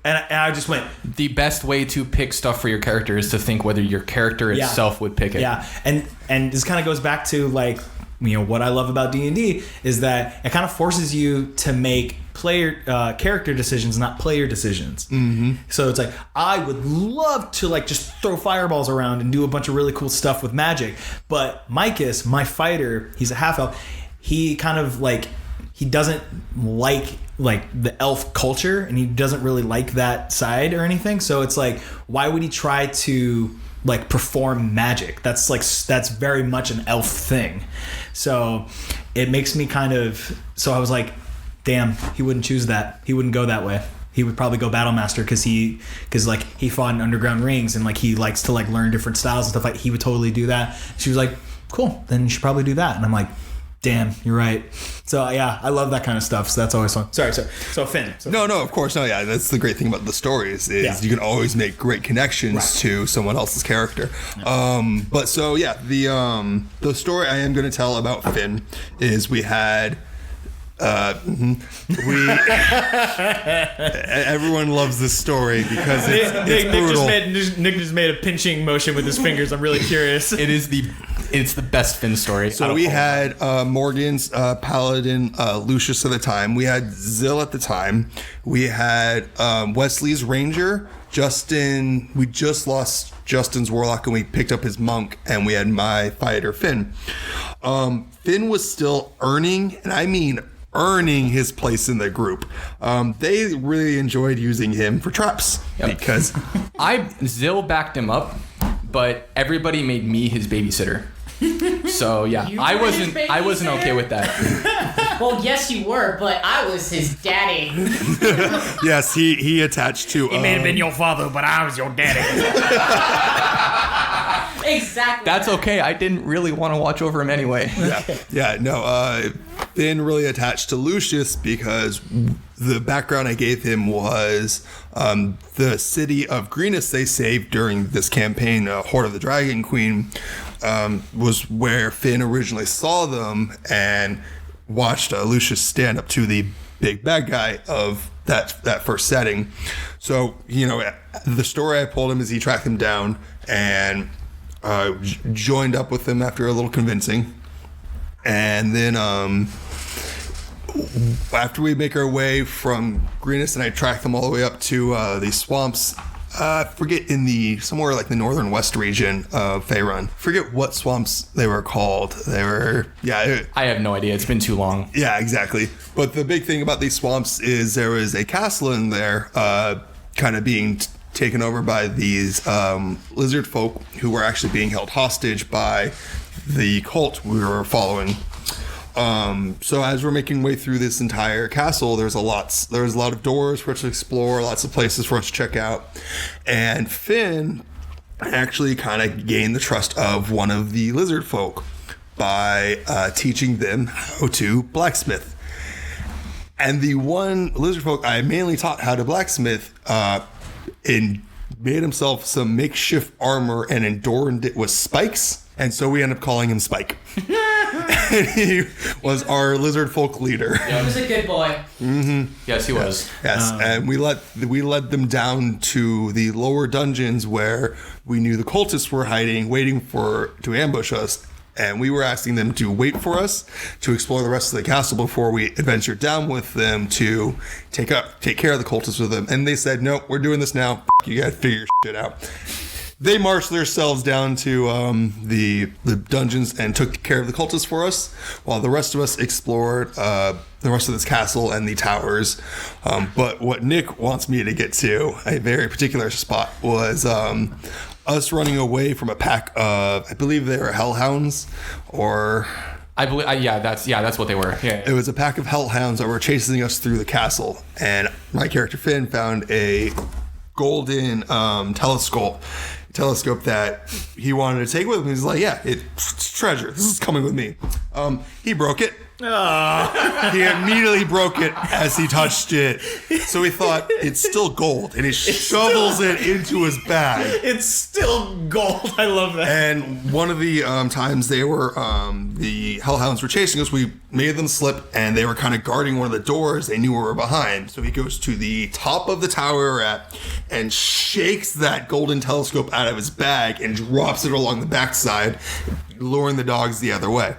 And I just went, The best way to pick stuff for your character is to think whether your character itself would pick it. yeah, and this kind of goes back to, like, you know, what I love about D&D is that it kind of forces you to make character decisions, not player decisions. Mm-hmm. So it's like, I would love to like just throw fireballs around and do a bunch of really cool stuff with magic, but Micus, my fighter, he's a half elf. He kind of like, he doesn't like the elf culture, and he doesn't really like that side or anything. So it's like, why would he try to like perform magic? That's very much an elf thing. So it makes me so I was like, damn, he wouldn't choose that. He wouldn't go that way. He would probably go Battlemaster because he fought in underground rings and like he likes to like learn different styles and stuff. Like he would totally do that. She was like, cool, then you should probably do that. And I'm like, damn, you're right. So yeah, I love that kind of stuff. So that's always fun. Sorry. So Finn. No, of course, no. Yeah, that's the great thing about the stories is you can always make great connections to someone else's character. Yeah. But so yeah, the story I am going to tell about Finn is we had. Everyone loves this story because it's brutal. Nick just made a pinching motion with his fingers. I'm really curious. It's the best Finn story. So we had Morgan's paladin Lucius at the time. We had Zill at the time. We had Wesley's ranger Justin. We just lost Justin's warlock and we picked up his monk, and we had my fighter Finn. Finn was still earning, and I mean earning, his place in the group. They really enjoyed using him for traps because Zill backed him up, but everybody made me his babysitter. So yeah, I wasn't okay with that. Well, yes, you were, but I was his daddy. Yes, he attached to. He may have been your father, but I was your daddy. Exactly. That's okay. I didn't really want to watch over him anyway. Finn really attached to Lucius because the background I gave him was the city of Greenus they saved during this campaign, Horde of the Dragon Queen, was where Finn originally saw them and watched Lucius stand up to the big bad guy of that first setting. So, the story I told him is he tracked them down and joined up with them after a little convincing. And then after we make our way from Greenus, and I track them all the way up to these swamps, forget somewhere like the northern west region of Faerun. Forget what swamps they were called. They were, I have no idea. It's been too long. Yeah, exactly. But the big thing about these swamps is there was a castle in there, kind of being taken over by these lizard folk who were actually being held hostage by the cult we were following. So as we're making way through this entire castle, there's a lot of doors for us to explore, lots of places for us to check out. And Finn actually kind of gained the trust of one of the lizard folk by teaching them how to blacksmith. And the one lizard folk I mainly taught how to blacksmith and made himself some makeshift armor and adorned it with spikes. And so we end up calling him Spike. And he was our lizard folk leader. He was a good boy. Mm-hmm. Yes, he was. Yes, and we led them down to the lower dungeons where we knew the cultists were hiding, waiting to ambush us. And we were asking them to wait for us to explore the rest of the castle before we adventured down with them to take care of the cultists with them. And they said, "No, we're doing this now. You gotta figure your shit out." They marched themselves down to the dungeons and took care of the cultists for us, while the rest of us explored the rest of this castle and the towers. But what Nick wants me to get to, a very particular spot, was us running away from a pack of, I believe they were hellhounds, or... I believe, that's what they were. Yeah. It was a pack of hellhounds that were chasing us through the castle, and my character Finn found a golden telescope that he wanted to take with him. He's like, yeah, it's treasure. This is coming with me. He broke it. He immediately broke it as he touched it. So he thought, it's still gold. And he shovels it into his bag. It's still gold. I love that. And one of the times the hellhounds were chasing us, we made them slip and they were kind of guarding one of the doors. They knew we were behind. So he goes to the top of the tower we're at and shakes that golden telescope out of his bag and drops it along the backside, luring the dogs the other way.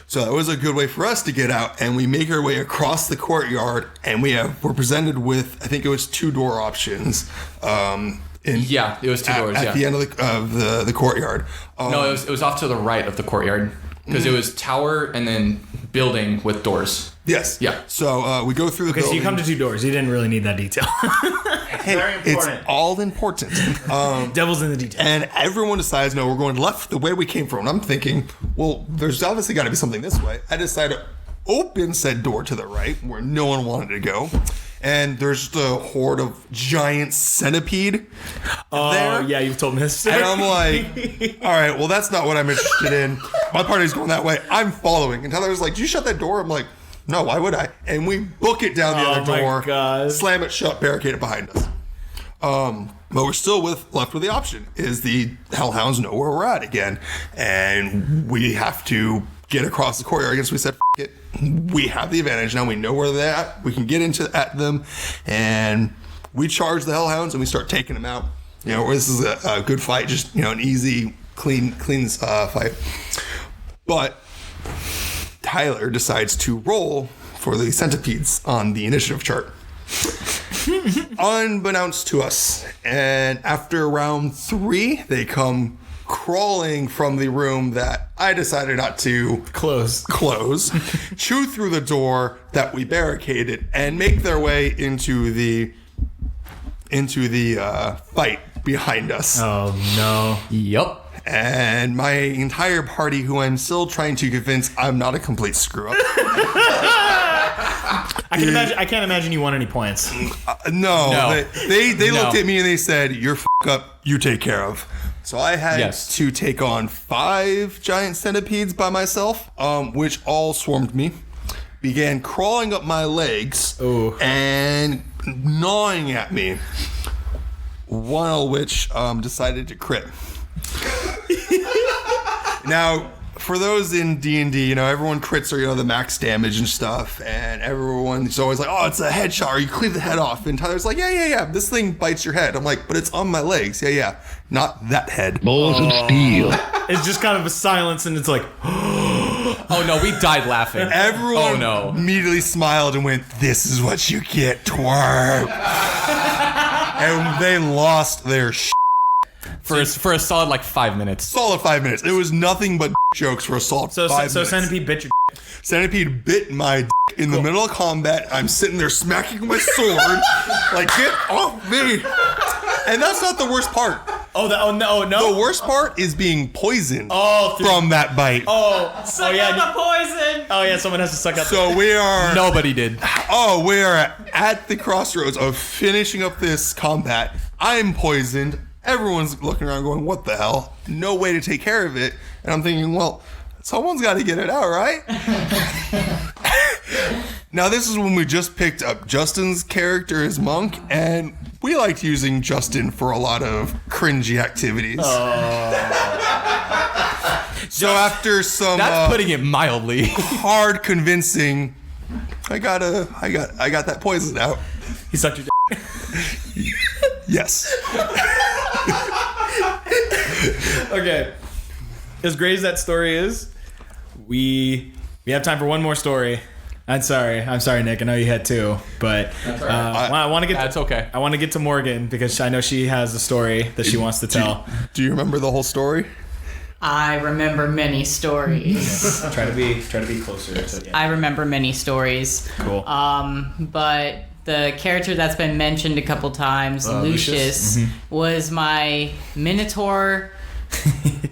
So that was a good way for us to get out, and we make our way across the courtyard, and we're presented with, I think it was 2 door options. It was 2 doors. At the end of the courtyard. No, it was off to the right of the courtyard because it was tower and then building with doors. Yes. Yeah. So we go through the building. So you come to 2 doors. You didn't really need that detail. Hey, very important. It's all important. Devil's in the details. And everyone decides, no, we're going left the way we came from. And I'm thinking, well, there's obviously got to be something this way. I decided, open said door to the right where no one wanted to go. And there's just a horde of giant centipede there. Yeah, you've told me this. And I'm like, all right, well, that's not what I'm interested in. My party's going that way. I'm following. And Tyler's like, did you shut that door? I'm like, no, why would I? And we book it down the other door, God. slam it shut, barricade it behind us. But we're still left with the option. Is the Hellhounds know where we're at again? And we have to get across the courtyard. I guess we said, F it. We have the advantage now. We know where they're at. We can get at them. And we charge the Hellhounds and we start taking them out. You know, this is a good fight. Just, you know, an easy, clean fight. But Tyler decides to roll for the centipedes on the initiative chart. Unbeknownst to us. And after round 3, they come crawling from the room that I decided not to close, chew through the door that we barricaded, and make their way into the fight behind us. Oh no. Yep. And my entire party, who I'm still trying to convince I'm not a complete screw up. I can't imagine you won any points. No. They looked at me and they said, "You're f*** up. You take care of." So I had to take on 5 giant centipedes by myself, which all swarmed me, began crawling up my legs and gnawing at me. One of which decided to crit. Now, for those in D&D, you know, everyone crits are, you know, the max damage and stuff, and everyone's always like, oh, it's a headshot, or you cleave the head off, and Tyler's like, yeah, this thing bites your head. I'm like, but it's on my legs. Yeah, not that head. Balls of steel. It's just kind of a silence, and it's like, Oh no, we died laughing. Everyone immediately smiled and went, this is what you get, twerp. And they lost their shit. For a solid like 5 minutes. Solid 5 minutes. It was nothing but jokes for a solid 5 minutes. So Centipede bit your Centipede bit my in the middle of combat. I'm sitting there smacking my sword. Like, get off me. And that's not the worst part. No. The worst part is being poisoned from that bite. Suck out the poison. Oh yeah, someone has to suck out. So we are. Nobody did. We are at the crossroads of finishing up this combat. I'm poisoned. Everyone's looking around going, what the hell? No way to take care of it. And I'm thinking, well, someone's got to get it out, right? Now, this is when we just picked up Justin's character as Monk, and we liked using Justin for a lot of cringy activities. So after some That's putting it mildly. hard convincing, I got that poison out. He sucked your dick. Yes. Okay. As great as that story is, we have time for one more story. I'm sorry, Nick. I know you had 2, but I want to get. That's okay. I want to get to Morgan because I know she has a story that she wants to tell. Do you remember the whole story? I remember many stories. Try to be closer to. Yeah. I remember many stories. Cool. But the character that's been mentioned a couple times, Lucius, was my Minotaur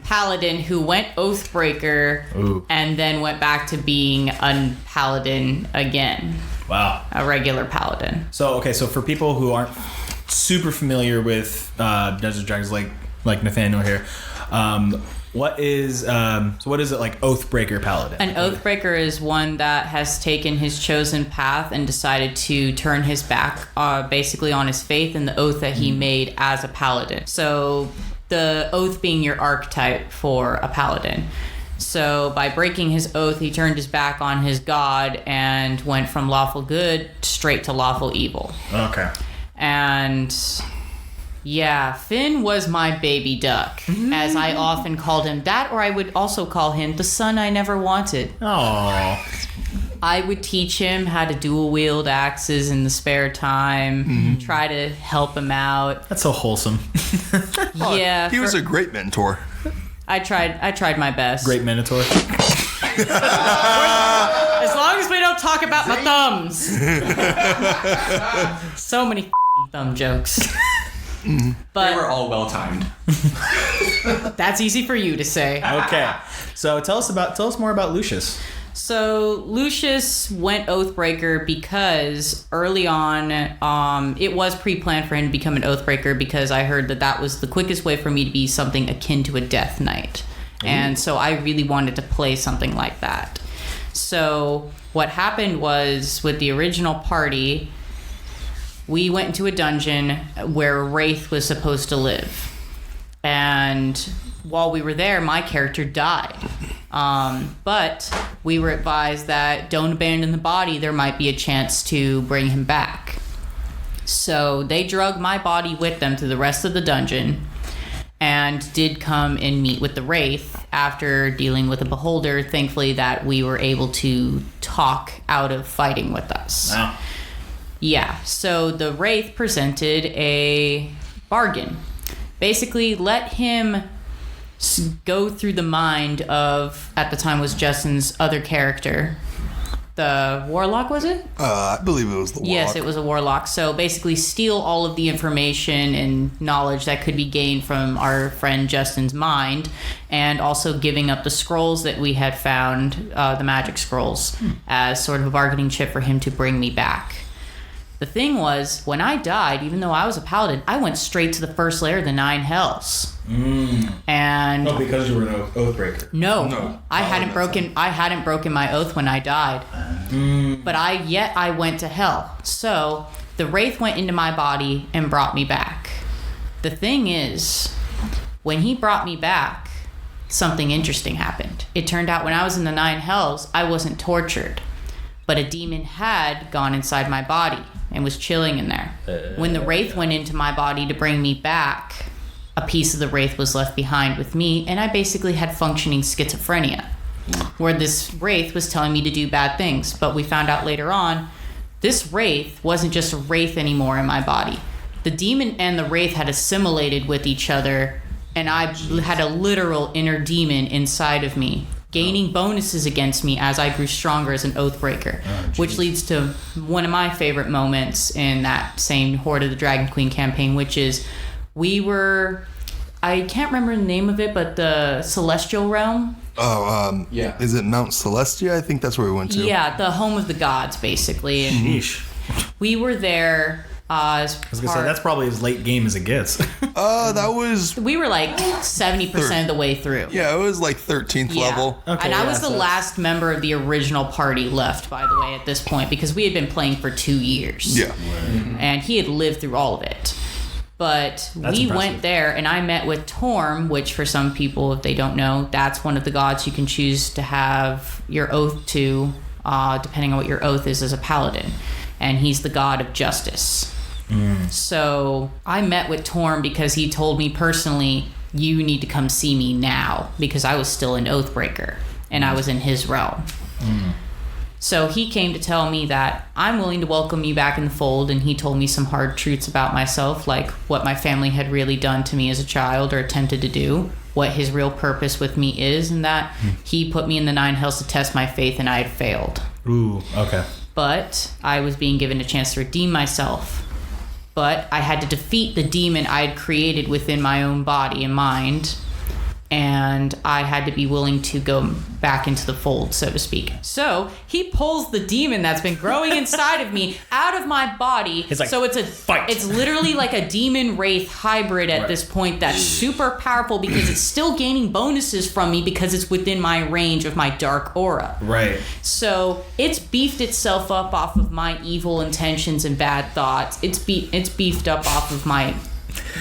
paladin who went Oathbreaker and then went back to being a paladin again. Wow. A regular paladin. So for people who aren't super familiar with Dungeons and Dragons like Nathaneal here, what is it like Oathbreaker paladin? An Oathbreaker is one that has taken his chosen path and decided to turn his back basically on his faith and the oath that he made as a paladin. So the oath being your archetype for a paladin. So by breaking his oath, he turned his back on his god and went from lawful good straight to lawful evil. Okay. And yeah, Finn was my baby duck, as I often called him that, or I would also call him the son I never wanted. Oh. I would teach him how to dual wield axes in the spare time, try to help him out. That's so wholesome. Yeah. He was a great mentor. I tried my best. Great Minotaur. As long as we don't talk about my thumbs. So many thumb jokes. But They were all well timed. that's easy for you to say. Okay. So tell us more about Lucius. So Lucius went Oathbreaker because early on, it was pre-planned for him to become an Oathbreaker because I heard that was the quickest way for me to be something akin to a Death Knight. And so I really wanted to play something like that. So what happened was with the original party, we went into a dungeon where Wraith was supposed to live. And while we were there, my character died. But we were advised that don't abandon the body. There might be a chance to bring him back. So they drug my body with them through the rest of the dungeon and did come and meet with the Wraith after dealing with a beholder. Thankfully that we were able to talk out of fighting with us. Wow. Yeah, so the Wraith presented a bargain. Basically, let him go through the mind of, at the time was Justin's other character. The Warlock, was it? I believe it was the Warlock. Yes, it was a Warlock. So basically steal all of the information and knowledge that could be gained from our friend Justin's mind, and also giving up the scrolls that we had found, the magic scrolls, as sort of a bargaining chip for him to bring me back. The thing was, when I died, even though I was a paladin, I went straight to the first layer of the 9 hells. And Oh, because you were an Oathbreaker. no, I hadn't broken my oath when I died. But I went to hell. So the Wraith went into my body and brought me back. The thing is, when he brought me back, something interesting happened. It turned out when I was in the 9 hells, I wasn't tortured, but a demon had gone inside my body and was chilling in there. When the Wraith went into my body to bring me back, a piece of the Wraith was left behind with me, and I basically had functioning schizophrenia, where this Wraith was telling me to do bad things. But we found out later on, this Wraith wasn't just a Wraith anymore in my body. The demon and the Wraith had assimilated with each other, and I had a literal inner demon inside of me, gaining bonuses against me as I grew stronger as an Oathbreaker, which leads to one of my favorite moments in that same Horde of the Dragon Queen campaign, which is I can't remember the name of it, but the Celestial Realm. Oh, Yeah. Is it Mount Celestia? I think that's where we went to. Yeah, the home of the gods, basically. And Sheesh. we were there I was gonna say that's probably as late game as it gets. That was, we were like 70% of the way through. yeah, it was like 13th level. Okay, and I yeah, was the so- last member of the original party left, by the way, at this point, because we had been playing for 2 years. Yeah. And he had lived through all of it. But That's we impressive. went there, and I met with Torm, which for some people, if they don't know, that's one of the gods you can choose to have your oath to, depending on what your oath is as a paladin. And he's the god of justice. So I met with Torm because he told me personally, you need to come see me now, because I was still an Oathbreaker, and I was in his realm. So he came to tell me that I'm willing to welcome you back in the fold, and he told me some hard truths about myself, like what my family had really done to me as a child or attempted to do, what his real purpose with me is, and that he put me in the 9 hells to test my faith, and I had failed. Ooh, okay. But I was being given a chance to redeem myself. But I had to defeat the demon I had created within my own body and mind, and I had to be willing to go back into the fold, so to speak. So he pulls the demon that's been growing inside of me out of my body. It's like, so it's fight. It's literally like a demon wraith hybrid at this point that's super powerful because it's still gaining bonuses from me because it's within my range of my dark aura. Right. So it's beefed itself up off of my evil intentions and bad thoughts. It's beefed up off of my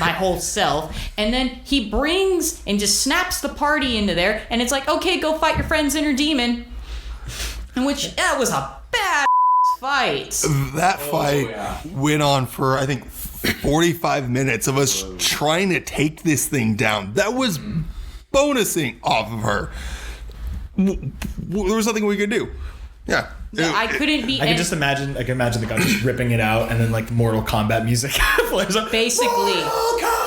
whole self, and then he brings and just snaps the party into there, and it's like, okay, go fight your friend's inner demon. In which that was a bad fight. That fight went on for, I think, 45 minutes of us trying to take this thing down. That was bonusing off of her. There was nothing we could do. Yeah. I couldn't be. I can just imagine. I can imagine the guy just ripping it out, and then like Mortal Kombat music plays up. Basically.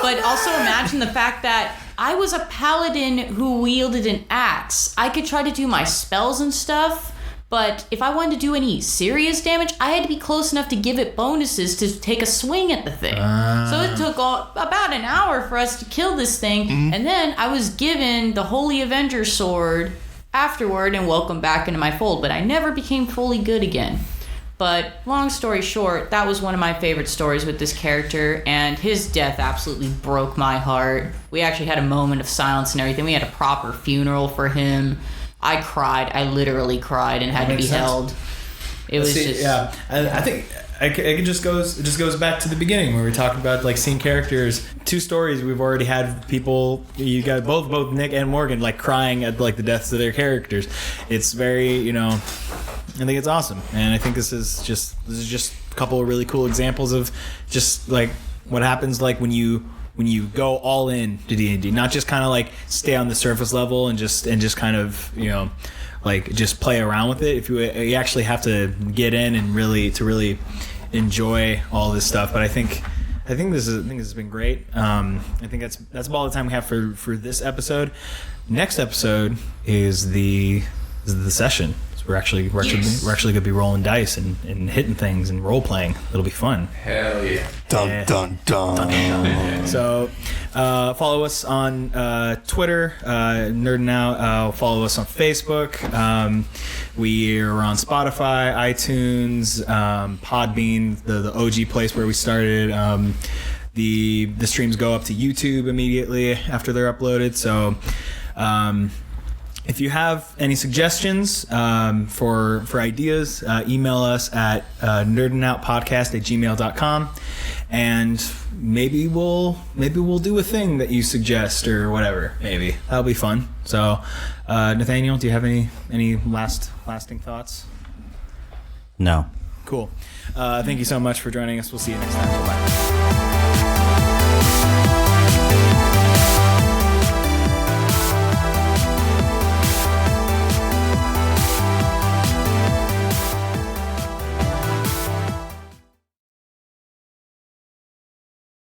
But also imagine the fact that I was a paladin who wielded an axe. I could try to do my spells and stuff, but if I wanted to do any serious damage, I had to be close enough to give it bonuses to take a swing at the thing. So it took about an hour for us to kill this thing, and then I was given the Holy Avenger sword afterward and welcomed back into my fold, but I never became fully good again. But long story short, that was one of my favorite stories with this character, and his death absolutely broke my heart. We actually had a moment of silence and everything. We had a proper funeral for him. I cried. I literally cried and had to be held. It was just... Yeah, I think it just goes back to the beginning where we talked about like seeing characters. 2 stories we've already had people. You got both Nick and Morgan like crying at like the deaths of their characters. It's very I think it's awesome, and I think this is just a couple of really cool examples of just like what happens like when you go all in to D&D, not just kind of like stay on the surface level and just kind of like just play around with it. If you actually have to get in and really enjoy all this stuff. But I think this has been great. I think that's all the time we have for this episode. Next episode is the session. So we're actually gonna be rolling dice and hitting things and role playing. It'll be fun. Hell yeah. Dun, dun, dun. So follow us on Twitter, Nerding Out. Follow us on Facebook. We are on Spotify, iTunes, Podbean, the OG place where we started. The streams go up to YouTube immediately after they're uploaded. So if you have any suggestions for ideas, email us at nerdingoutpodcast@gmail.com, and maybe we'll do a thing that you suggest or whatever. Maybe that'll be fun. So, Nathaniel, do you have any lasting thoughts? No. Cool. Thank you so much for joining us. We'll see you next time. Bye.